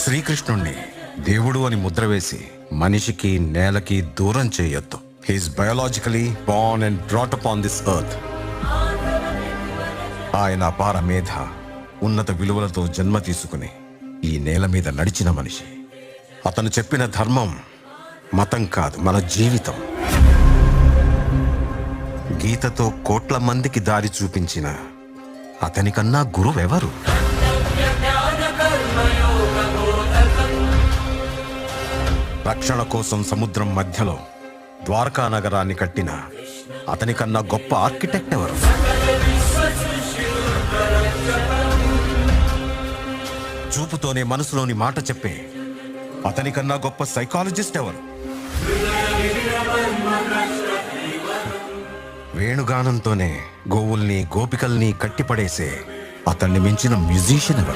శ్రీకృష్ణుణ్ణి దేవుడు అని ముద్ర వేసి మనిషికి నేలకి దూరం చేయొద్దు. He is biologically born and brought up on this earth. ఆయన అపార మేధ, ఉన్నత విలువలతో జన్మ తీసుకుని ఈ నేల మీద నడిచిన మనిషి. అతను చెప్పిన ధర్మం మతం కాదు, మన జీవితం. గీతతో కోట్ల మందికి దారి చూపించిన అతనికన్నా గురువెవరు? రక్షణ కోసం సముద్రం మధ్యలో ద్వారకా నగరాన్ని కట్టిన అతనికన్నా గొప్ప ఆర్కిటెక్ట్ ఎవరు? చూపుతోనే మనసులోని మాట చెప్పే అతనికన్నా గొప్ప సైకాలజిస్ట్ ఎవరు? వేణుగానంతోనే గోవుల్ని గోపికల్ని కట్టిపడేసే అతన్ని మించిన మ్యూజిషియన్ ఎవరు?